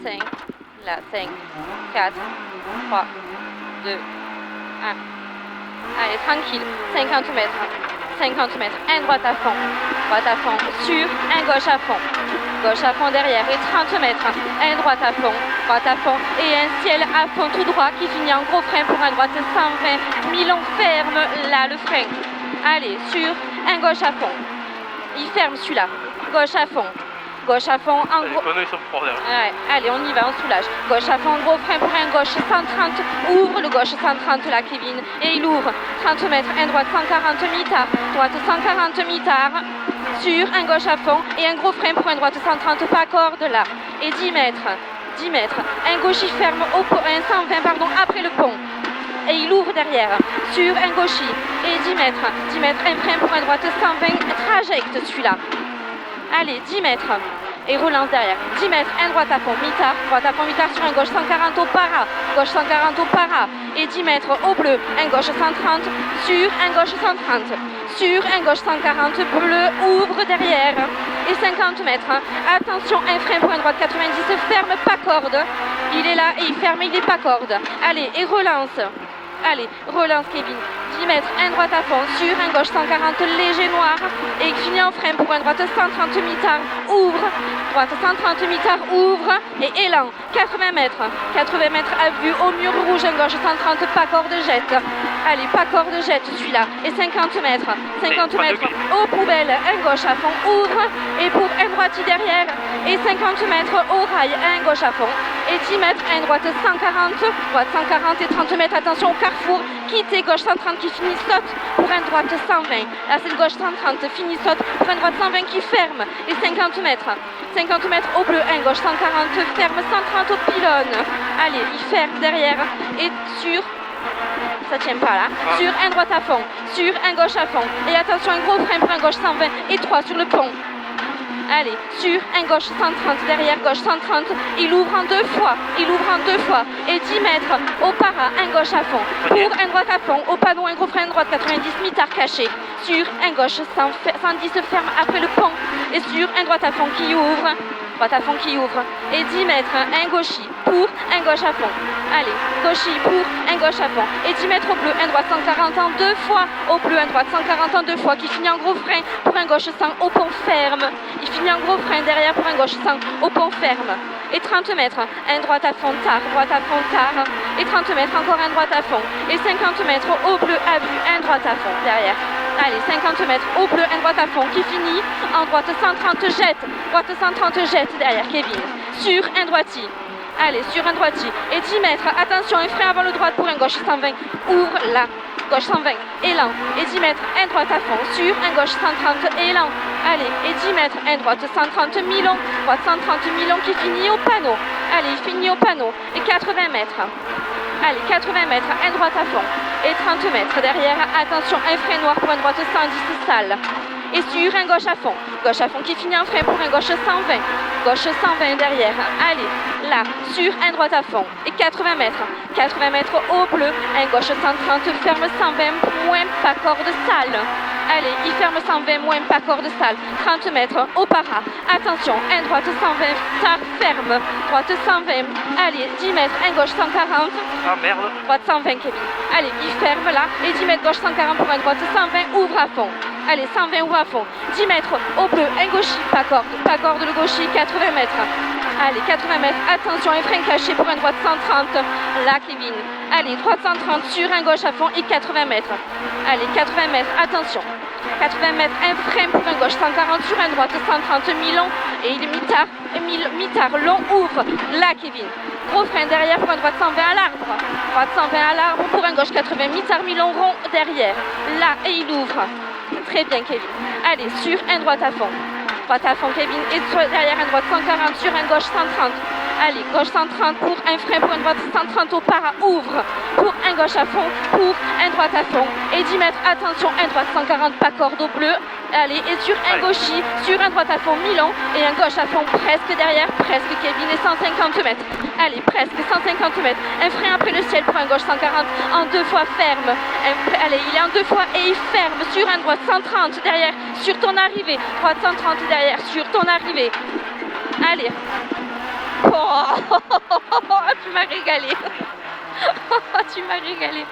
5, là, 5, 4, 3, 2, 1. Allez, tranquille, 50 mètres, 50 mètres, un droite à fond, sur, un gauche à fond derrière, et 30 mètres, un droite à fond, et un ciel à fond tout droit qui finit en gros frein pour un droite 120, Milon ferme, là, le frein. Allez, sur, un gauche à fond, il ferme celui-là, gauche à fond, en gros. Ouais, allez, on y va, on soulage. Gauche à fond, gros frein pour un gauche 130. Ouvre le gauche 130 là, Kevin. Et il ouvre. 30 mètres, un droite 140 mi-tard. Droite 140 mi-tard. Sur un gauche à fond. Et un gros frein pour un droite 130, pas corde là. Et 10 mètres. Un gauchis ferme au pont. Un 120, pardon, après le pont. Et il ouvre derrière. Sur un gauchis. Et 10 mètres. Un frein pour un droite 120. Trajecte celui-là. Allez, 10 mètres. Et relance derrière. 10 mètres, un droite à fond, mi-tard sur un gauche 140 au para. Et 10 mètres au bleu, un gauche 130, sur un gauche 130. Sur un gauche 140, bleu, ouvre derrière. Et 50 mètres. Attention, un frein pour un droite 90, ferme, pas corde. Il est là et il ferme, il n'est pas corde. Allez, et relance. Allez, relance Kevin. 10 mètres, un droite à fond, sur un gauche 140, léger noir. Et il finit en frein pour un droite 130 mi-tard, ouvre. Droite 130 mi-tard, ouvre. Et élan, 80 mètres. 80 mètres à vue au mur rouge, un gauche 130, pas corde, jette. Allez, pas corde, jette celui-là. Et 50 mètres. 50 mètres aux poubelles, un gauche à fond, ouvre. Et pour un droiti derrière. Et 50 mètres au rail, un gauche à fond. Et 10 mètres, un droite 140. Droite 140 et 30 mètres, attention au carrefour. Quittez gauche 130 qui finit saute pour un droite 120. Là c'est le gauche 130, finit saute pour un droite 120 qui ferme. Et 50 mètres. 50 mètres au bleu, un gauche 140, ferme 130 au pylône. Allez, il ferme derrière. Et sur... Ça tient pas là. Sur un droite à fond. Sur un gauche à fond. Et attention, un gros frein pour un gauche 120 et 3 sur le pont. Allez, sur un gauche 130, derrière gauche 130, il ouvre en deux fois, et 10 mètres au para, un gauche à fond, pour un droite à fond, au panneau, un gros frein droite 90, mi-tard caché, sur un gauche 110 ferme après le pont, et sur un droite à fond qui ouvre, et 10 mètres, un gauchis, pour un gauche à fond, allez, gauchis pour un gauche à fond, et 10 mètres au bleu, un droite 140 en deux fois, au bleu, un droite 140 en deux fois, qui finit en gros frein pour un gauche 100 au pont ferme, il finit en gros frein derrière pour un gauche 100 au pont ferme, et 30 mètres, un droite à fond tard, et 30 mètres, encore un droite à fond, et 50 mètres au bleu à vue, un droite à fond derrière. Allez, 50 mètres au bleu, un droite à fond qui finit en droite 130 jette derrière Kevin, sur un droiti. Allez, sur un droiti. Et 10 mètres, attention, un frein avant le droite pour un gauche 120. Ouvre là, gauche 120, élan. Et 10 mètres, un droite à fond, sur un gauche 130, élan. Allez, et 10 mètres, un droite 130, Milon. Droite 130, Milon qui finit au panneau. Allez, il finit au panneau. Et 80 mètres. Allez, 80 mètres, un droite à fond. Et 30 mètres derrière, attention, un frein noir pour un droite 110 sale. Et sur un gauche à fond qui finit en frein pour un gauche 120. Gauche 120 derrière, allez, là, sur un droite à fond. Et 80 mètres au bleu, un gauche 130, ferme 120, moins pas corde sale. Allez, il ferme 120, moins pas corde sale. 30 mètres au para, attention, un droite 120, tard, ferme. Droite 120, allez, 10 mètres, un gauche 140. Ah merde. Droite 120, Kevin. Allez, il ferme là, et 10 mètres, gauche 140 pour un droite 120, ouvre à fond. Allez, 120 ouvre à fond. 10 mètres au bleu, un gauchis, pas corde le gauchis, 80 mètres. Allez, 80 mètres, attention, un frein caché pour un droite 130. Là, Kevin. Allez, droite 130 sur un gauche à fond et 80 mètres. Allez, 80 mètres, attention. 80 mètres, un frein pour un gauche 140 sur un droite 130, mi-long. Et il est mi-tard, long, ouvre. Là, Kevin. Gros frein derrière pour un droite 120 à l'arbre. Droite 120 à l'arbre pour un gauche 80, mi-tard, mi-long, rond derrière. Là, et il ouvre. Très bien, Kevin. Allez, sur un droite à fond. Droite à fond, Kevin. Et derrière un droite 140 sur un gauche 130. Allez, gauche 130 pour un frein pour un droite 130 au para. Ouvre. Pour un gauche à fond. Pour un droite à fond. Et 10 mètres, attention, un droite 140, pas corde au bleu. Allez, et sur un gauchis, sur un droite à fond, Milan. Et un gauche à fond, presque derrière, presque Kevin. Et 150 mètres. Allez, presque 150 mètres. Un frein après le ciel pour un gauche 140 en deux fois ferme. Allez, il est en deux fois et il ferme sur un droite 130 derrière, sur ton arrivée. Droite 130 derrière, sur ton arrivée. Allez. Oh, tu m'as régalé. Tu m'as régalé.